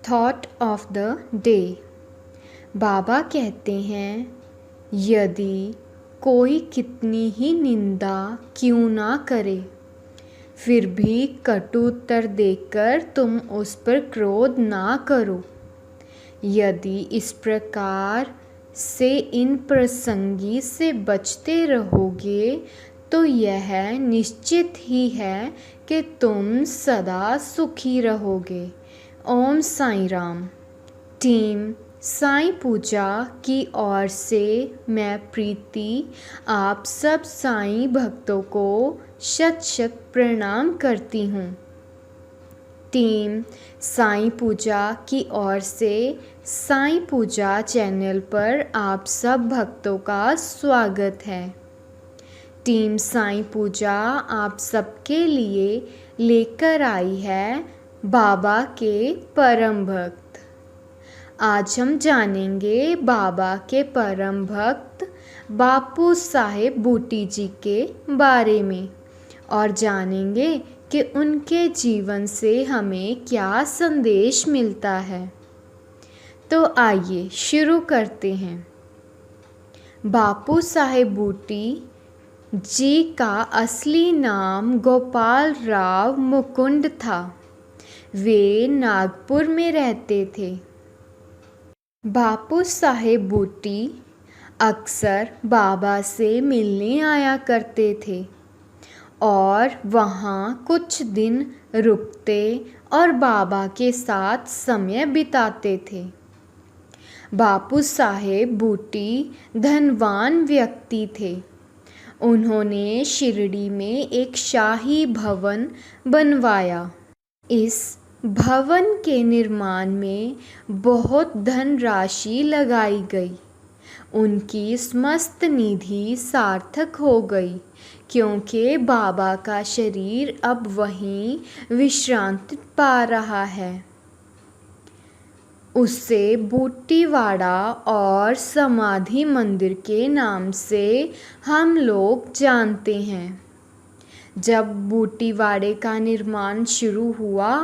Thought of the day. बाबा कहते हैं, यदि कोई कितनी ही निंदा क्यों ना करे, फिर भी कटु उत्तर देकर तुम उस पर क्रोध ना करो। यदि इस प्रकार से इन प्रसंगी से बचते रहोगे तो यह निश्चित ही है कि तुम सदा सुखी रहोगे। ओम साईं राम। टीम साईं पूजा की ओर से मैं प्रीति आप सब साईं भक्तों को शत शत प्रणाम करती हूँ। टीम साईं पूजा की ओर से साईं पूजा चैनल पर आप सब भक्तों का स्वागत है। टीम साईं पूजा आप सबके लिए लेकर आई है बाबा के परम भक्त। आज हम जानेंगे बाबा के परम भक्त बापू साहेब बूटी जी के बारे में और जानेंगे कि उनके जीवन से हमें क्या संदेश मिलता है। तो आइए शुरू करते हैं। बापू साहेब बूटी जी का असली नाम गोपाल राव मुकुंद था। वे नागपुर में रहते थे। बापू साहेब बूटी अक्सर बाबा से मिलने आया करते थे और वहाँ कुछ दिन रुकते और बाबा के साथ समय बिताते थे। बापू साहेब बूटी धनवान व्यक्ति थे। उन्होंने शिरडी में एक शाही भवन बनवाया। इस भवन के निर्माण में बहुत धनराशि लगाई गई। उनकी समस्त निधि सार्थक हो गई क्योंकि बाबा का शरीर अब वहीं विश्रांति पा रहा है। उसे बूटीवाड़ा और समाधि मंदिर के नाम से हम लोग जानते हैं। जब बूटीवाड़े का निर्माण शुरू हुआ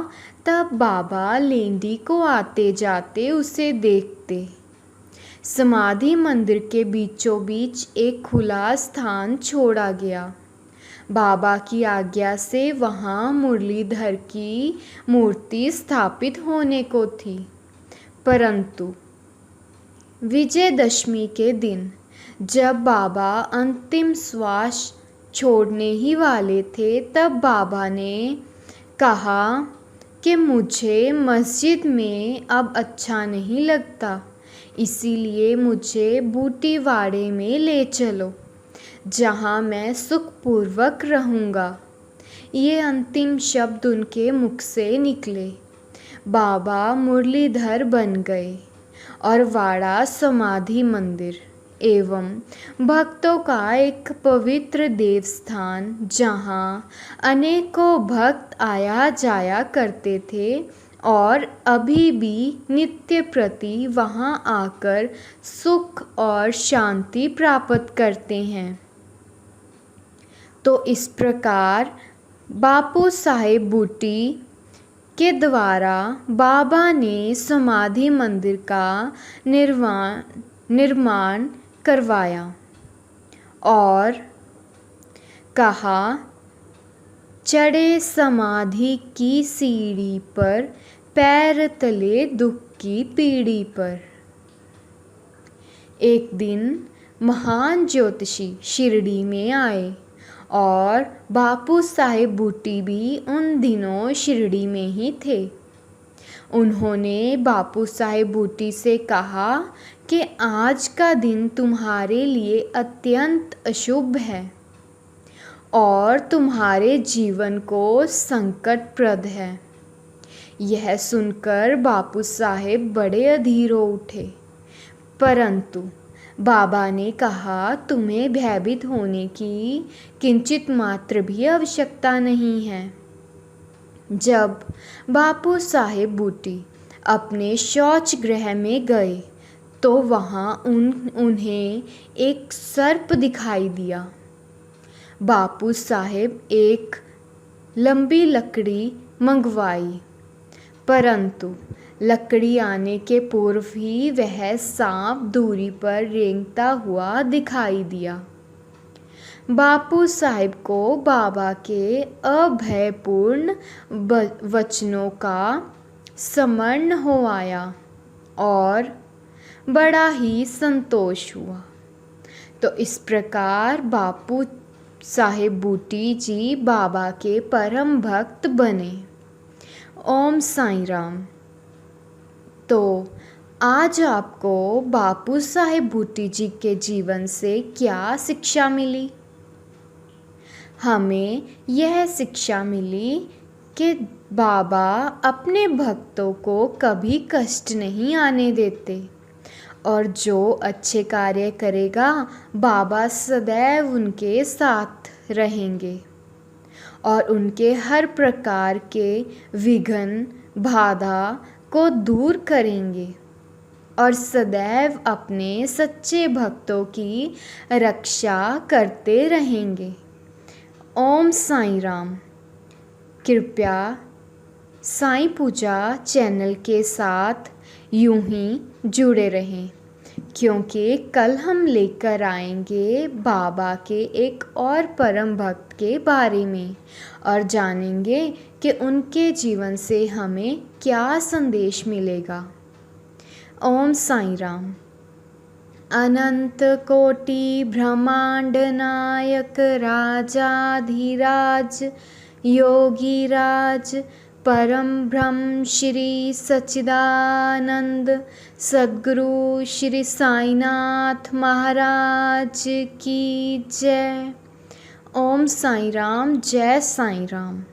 तब बाबा लेंडी को आते जाते उसे देखते। समाधि मंदिर के बीचों बीच एक खुला स्थान छोड़ा गया। बाबा की आज्ञा से वहाँ मुरलीधर की मूर्ति स्थापित होने को थी, परंतु विजयदशमी के दिन जब बाबा अंतिम श्वास छोड़ने ही वाले थे तब बाबा ने कहा कि मुझे मस्जिद में अब अच्छा नहीं लगता, इसीलिए मुझे बूटीवाड़े में ले चलो जहाँ मैं सुखपूर्वक रहूँगा। ये अंतिम शब्द उनके मुख से निकले। बाबा मुरलीधर बन गए और वाड़ा समाधि मंदिर एवं भक्तों का एक पवित्र देवस्थान जहाँ अनेकों भक्त आया जाया करते थे और अभी भी नित्य प्रति वहाँ आकर सुख और शांति प्राप्त करते हैं। तो इस प्रकार बापू साहेब बूटी के द्वारा बाबा ने समाधि मंदिर का निर्माण करवाया और कहा, चढ़े समाधि की सीढ़ी पर पैर तले दुख की पीढ़ी पर। एक दिन महान ज्योतिषी शिरडी में आए और बापू साहेब बूटी भी उन दिनों शिरडी में ही थे। उन्होंने बापू साहेब बूटी से कहा कि आज का दिन तुम्हारे लिए अत्यंत अशुभ है और तुम्हारे जीवन को संकटप्रद है। यह सुनकर बापू साहेब बड़े अधीर हो उठे, परंतु बाबा ने कहा, तुम्हें भयभीत होने की किंचित मात्र भी आवश्यकता नहीं है। जब बापू साहेब बूटी अपने शौच गृह में गए तो वहाँ उन्हें एक सर्प दिखाई दिया। बापू साहेब एक लंबी लकड़ी मंगवाई, परंतु लकड़ी आने के पूर्व ही वह सांप दूरी पर रेंगता हुआ दिखाई दिया। बापू साहिब को बाबा के अभयपूर्ण वचनों का स्मरण हो आया और बड़ा ही संतोष हुआ। तो इस प्रकार बापू साहिब बूटी जी बाबा के परम भक्त बने। ओम साईं राम। तो आज आपको बापू साहिब बूटी जी के जीवन से क्या शिक्षा मिली? हमें यह शिक्षा मिली कि बाबा अपने भक्तों को कभी कष्ट नहीं आने देते और जो अच्छे कार्य करेगा बाबा सदैव उनके साथ रहेंगे और उनके हर प्रकार के विघ्न बाधा को दूर करेंगे और सदैव अपने सच्चे भक्तों की रक्षा करते रहेंगे। ओम साईं राम। कृपया साईं पूजा चैनल के साथ यूं ही जुड़े रहें, क्योंकि कल हम लेकर आएंगे बाबा के एक और परम भक्त के बारे में और जानेंगे कि उनके जीवन से हमें क्या संदेश मिलेगा। ओम साईं राम। अनंत कोटि ब्रह्मांड नायक राजाधिराज योगीराज परम ब्रह्म श्री सच्चिदानंद सद्गुरु श्री साईनाथ महाराज की जय। ओम साईं राम। जय साईं राम।